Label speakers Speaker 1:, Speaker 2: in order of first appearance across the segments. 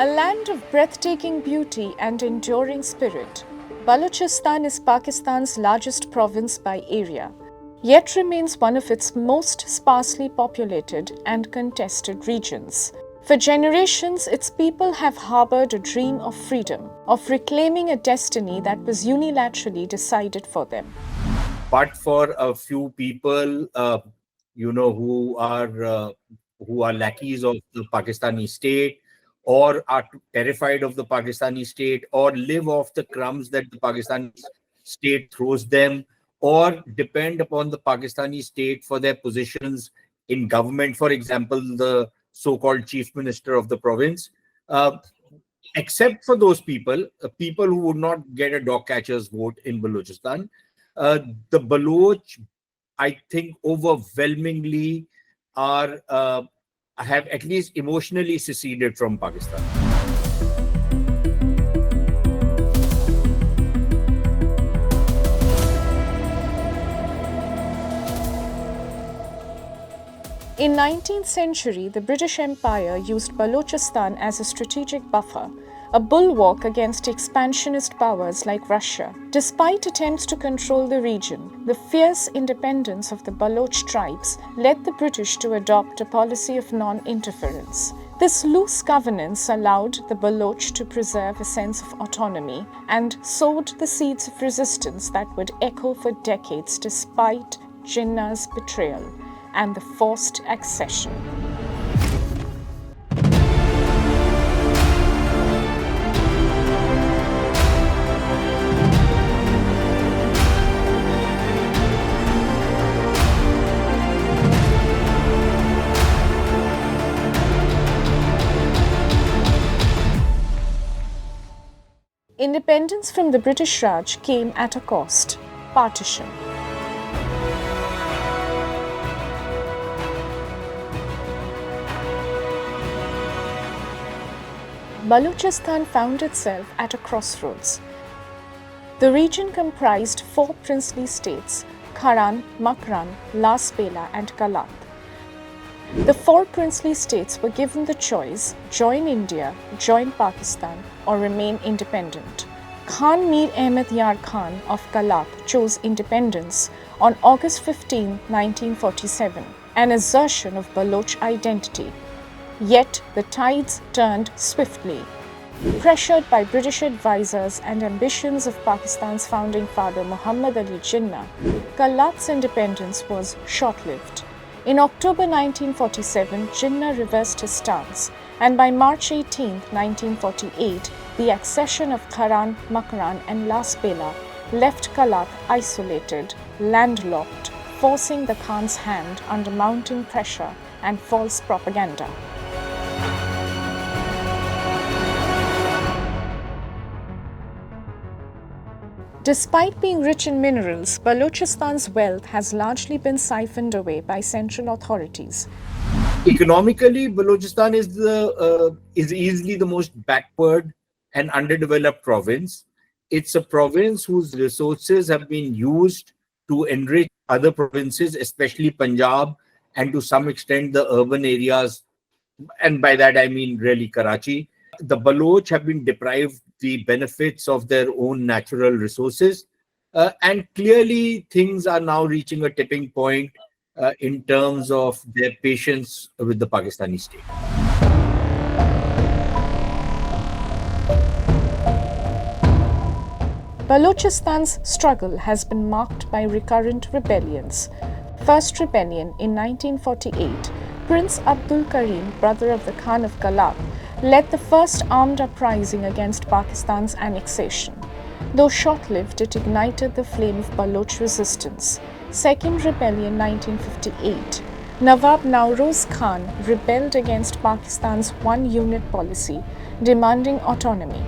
Speaker 1: A land of breathtaking beauty and enduring spirit, Balochistan is Pakistan's largest province by area, yet remains one of its most sparsely populated and contested regions. For generations, its people have harbored a dream of freedom, of reclaiming a destiny that was unilaterally decided for them.
Speaker 2: But for a few people, who are lackeys of the Pakistani state, or are terrified of the Pakistani state, or live off the crumbs that the Pakistani state throws them, or depend upon the Pakistani state for their positions in government. For example, the so-called chief minister of the province. Except for those people, people who would not get a dog catcher's vote in Balochistan, the Baloch, I think, overwhelmingly have at least emotionally seceded from Pakistan.
Speaker 1: In 19th century, the British Empire used Balochistan as a strategic buffer, a bulwark against expansionist powers like Russia. Despite attempts to control the region, the fierce independence of the Baloch tribes led the British to adopt a policy of non-interference. This loose governance allowed the Baloch to preserve a sense of autonomy and sowed the seeds of resistance that would echo for decades despite Jinnah's betrayal and the forced accession. Independence from the British Raj came at a cost: partition. Balochistan found itself at a crossroads. The region comprised 4 princely states: Kharan, Makran, Lasbela and Kalat. The 4 princely states were given the choice: join India, join Pakistan, or remain independent. Khan Mir Ahmed Yar Khan of Kalat chose independence on August 15, 1947, an assertion of Baloch identity. Yet the tides turned swiftly. Pressured by British advisors and ambitions of Pakistan's founding father Muhammad Ali Jinnah, Kalat's independence was short-lived. In October 1947, Jinnah reversed his stance, and by March 18, 1948, the accession of Kharan, Makran and Lasbela left Kalat isolated, landlocked, forcing the Khan's hand under mounting pressure and false propaganda. Despite being rich in minerals, Balochistan's wealth has largely been siphoned away by central authorities.
Speaker 2: Economically, Balochistan is easily the most backward and underdeveloped province. It's a province whose resources have been used to enrich other provinces, especially Punjab, and to some extent the urban areas, and by that I mean really Karachi. The Baloch have been deprived the benefits of their own natural resources, and clearly things are now reaching a tipping point in terms of their patience with the Pakistani state.
Speaker 1: Balochistan's struggle has been marked by recurrent rebellions. First rebellion in 1948, Prince Abdul Karim, brother of the Khan of Kalat, led the first armed uprising against Pakistan's annexation. Though short-lived, it ignited the flame of Baloch resistance. Second rebellion 1958, Nawab Nauroz Khan rebelled against Pakistan's one-unit policy, demanding autonomy.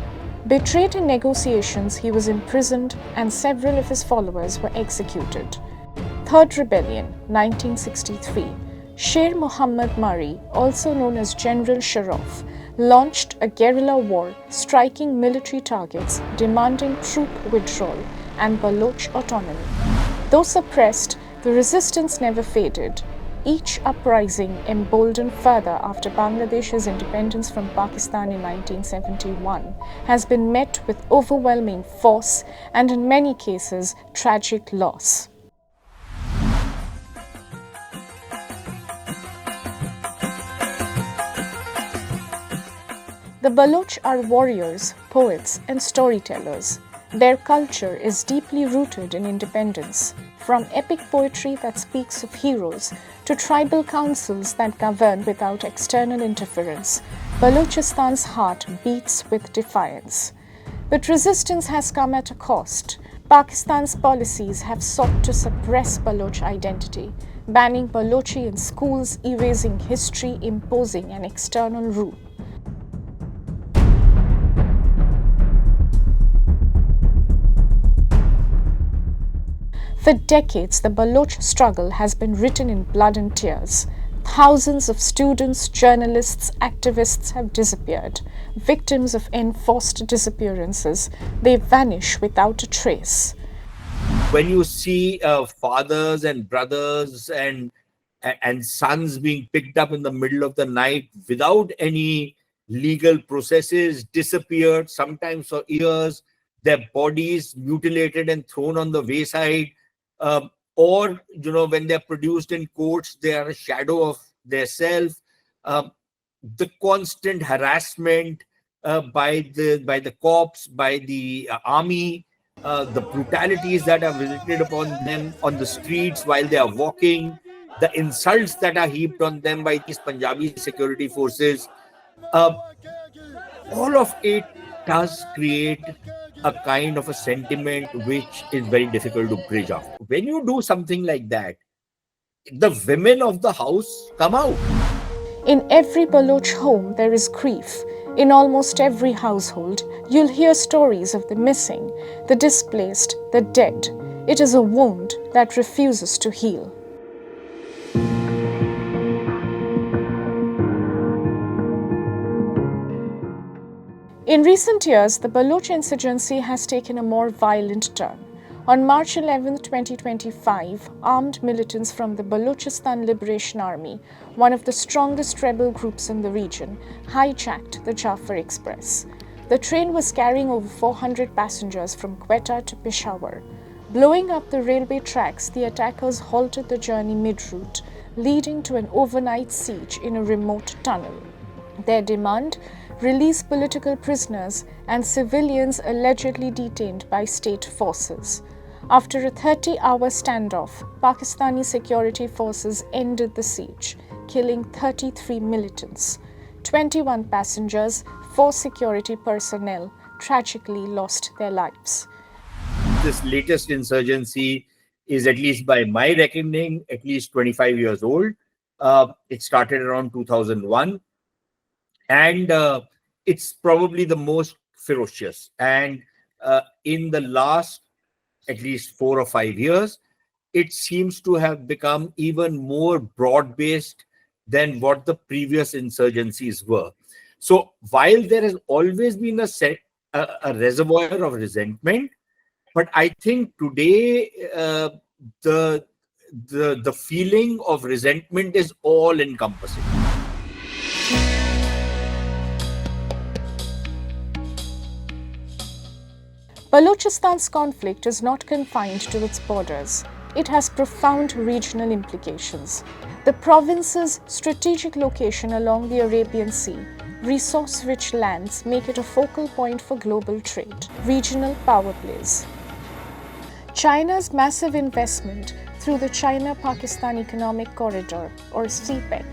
Speaker 1: Betrayed in negotiations, he was imprisoned and several of his followers were executed. Third rebellion 1963, Sher Muhammad Mari, also known as General Sharof, launched a guerrilla war, striking military targets, demanding troop withdrawal and Baloch autonomy. Though suppressed, the resistance never faded. Each uprising, emboldened further after Bangladesh's independence from Pakistan in 1971, has been met with overwhelming force and in many cases tragic loss. The Baloch are warriors, poets, and storytellers. Their culture is deeply rooted in independence, from epic poetry that speaks of heroes to tribal councils that govern without external interference. Balochistan's heart beats with defiance. But resistance has come at a cost. Pakistan's policies have sought to suppress Baloch identity, banning balochi in schools, erasing history, imposing an external rule. For decades, the Baloch struggle has been written in blood and tears. Thousands of students, journalists, activists have disappeared. Victims of enforced disappearances, they vanish without a trace.
Speaker 2: When you see fathers and brothers and sons being picked up in the middle of the night without any legal processes, disappeared, sometimes for years, their bodies mutilated and thrown on the wayside, or when they're produced in courts, they are a shadow of their self. The constant harassment by the cops, by the army, the brutalities that are visited upon them on the streets while they are walking, the insults that are heaped on them by these Punjabi security forces, all of it does create a kind of a sentiment which is very difficult to bridge up. When you do something like that, the women of the house come out.
Speaker 1: In every Baloch home, there is grief. In almost every household, you'll hear stories of the missing, the displaced, the dead. It is a wound that refuses to heal. In recent years, the Baloch insurgency has taken a more violent turn. On March 11, 2025, armed militants from the Balochistan Liberation Army, one of the strongest rebel groups in the region, hijacked the Jaffar Express. The train was carrying over 400 passengers from Quetta to Peshawar. Blowing up the railway tracks, the attackers halted the journey mid-route, leading to an overnight siege in a remote tunnel. Their demand: release political prisoners and civilians allegedly detained by state forces. After a 30-hour standoff, Pakistani security forces ended the siege, killing 33 militants. 21 passengers, 4 security personnel tragically lost their lives.
Speaker 2: This latest insurgency is, at least by my reckoning, at least 25 years old. It started around 2001. And it's probably the most ferocious. And in the last at least 4 or 5 years, it seems to have become even more broad-based than what the previous insurgencies were. So while there has always been a reservoir of resentment, but I think today the feeling of resentment is all-encompassing.
Speaker 1: Balochistan's conflict is not confined to its borders. It has profound regional implications. The province's strategic location along the Arabian Sea, resource-rich lands make it a focal point for global trade. Regional power plays. China's massive investment through the China-Pakistan Economic Corridor, or CPEC,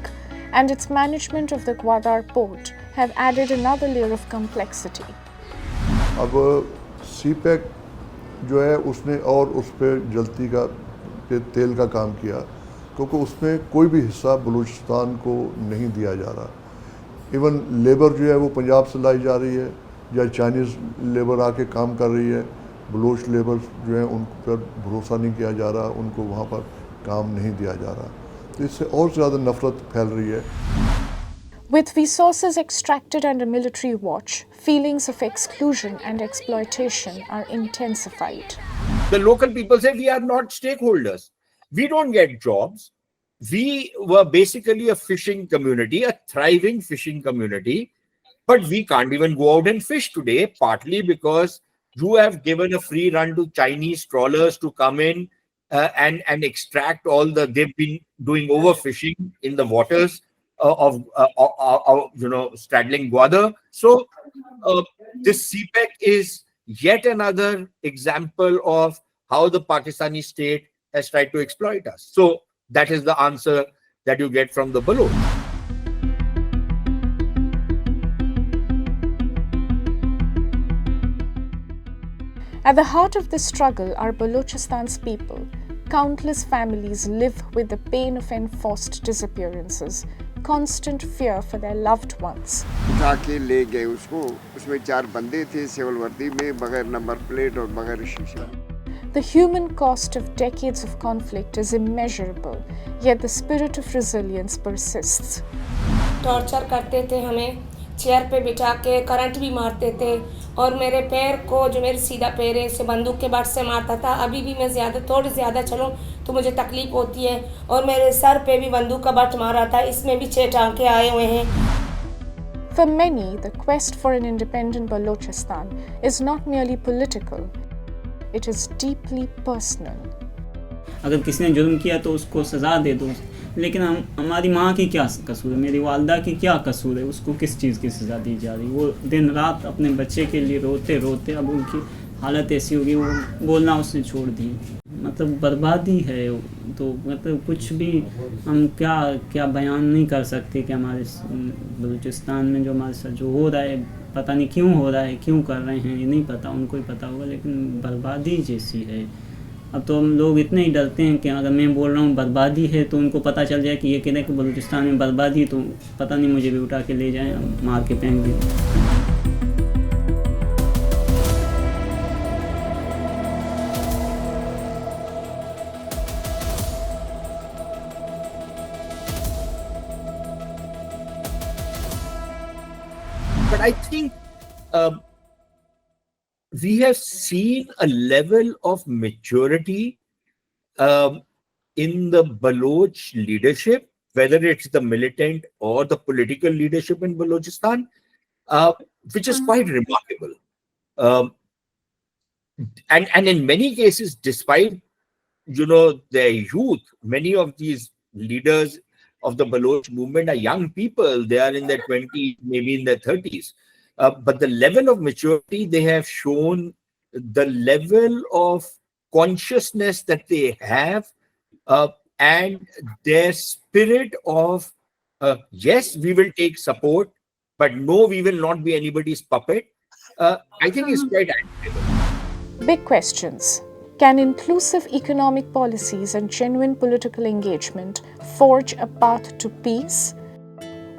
Speaker 1: and its management of the Gwadar port have added another layer of complexity.
Speaker 3: CPEC जो है उसने और उस पर जलती का तेल का काम किया, क्योंकि उसमें कोई भी हिस्सा बलूचिस्तान को नहीं दिया जा रहा. इवन लेबर जो है वो पंजाब से लाई जा रही है या चाइनीज़ लेबर आके काम कर रही है. बलूच लेबर जो है उन पर भरोसा नहीं किया जा रहा, उनको वहाँ पर काम नहीं दिया जा रहा. तो इससे और ज़्यादा नफरत फैल रही है.
Speaker 1: With resources extracted under military watch, feelings of exclusion and exploitation are intensified.
Speaker 2: The local people say we are not stakeholders. We don't get jobs. we were basically a fishing community, a thriving fishing community, but we can't even go out and fish today, partly because you have given a free run to Chinese trawlers to come in and extract all the. They've been doing overfishing in the waters of straddling Gwadar. So this CPEC is yet another example of how the Pakistani state has tried to exploit us. So that is the answer that you get from the Baloch.
Speaker 1: At the heart of this struggle are Balochistan's people. Countless families live with the pain of enforced disappearances, constant fear for their loved ones.
Speaker 4: उठा के ले गए उसको, उसमें 4 बंदे थे civil वर्दी में, बगैर नंबर प्लेट और बगैर शीशा.
Speaker 1: The human cost of decades of conflict is immeasurable, yet the spirit of resilience persists.
Speaker 5: Torture करते थे हमें, चेयर पे बिठा के करंट भी मारते थे और मेरे पैर को, जो मेरे सीधा पैर है, से बंदूक के बट से मारता था. अभी भी मैं थोड़ी ज़्यादा चलूँ तो मुझे तकलीफ होती है. और मेरे सर पे भी बंदूक का बट मारा था, इसमें भी 6 टांके आए हुए हैं.
Speaker 1: For many, the quest for an independent Balochistan is not merely political. It is deeply personal.
Speaker 6: अगर किसी ने जुर्म किया तो उसको सज़ा दे दो, लेकिन हमारी माँ की क्या कसूर है, मेरी वालदा की क्या कसूर है, उसको किस चीज़ की सज़ा दी जा रही. वो दिन रात अपने बच्चे के लिए रोते रोते अब उनकी हालत ऐसी होगी, वो बोलना उसने छोड़ दी. मतलब बर्बादी है. तो मतलब कुछ भी हम क्या बयान नहीं कर सकते कि हमारे बलूचिस्तान में जो हमारे साथ जो हो रहा है, पता नहीं क्यों हो रहा है, क्यों कर रहे हैं, ये नहीं पता, उनको ही पता होगा, लेकिन बर्बादी जैसी है. अब तो हम लोग इतने ही डरते हैं कि अगर मैं बोल रहा हूँ बर्बादी है तो उनको पता चल जाए कि ये कह रहे हैं कि बलूचिस्तान में बर्बादी, तो पता नहीं मुझे भी उठा के ले जाएं, मार के फेंक
Speaker 2: But I think we have seen a level of maturity in the Baloch leadership, whether it's the militant or the political leadership in Balochistan, which is quite remarkable. And in many cases, despite their youth, many of these leaders of the Baloch movement are young people. They are in their 20s, maybe in their 30s. But the level of maturity they have shown, the level of consciousness that they have, and their spirit of, yes, we will take support, but no, we will not be anybody's puppet, I think is quite admirable.
Speaker 1: Big questions. Can inclusive economic policies and genuine political engagement forge a path to peace?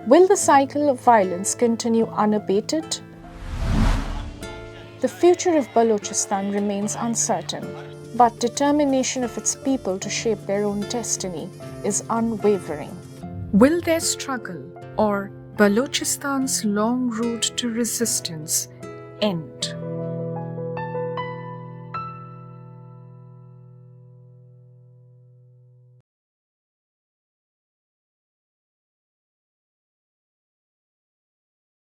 Speaker 1: Will the cycle of violence continue unabated? The future of Balochistan remains uncertain, but determination of its people to shape their own destiny is unwavering. Will their struggle, or Balochistan's long road to resistance, end?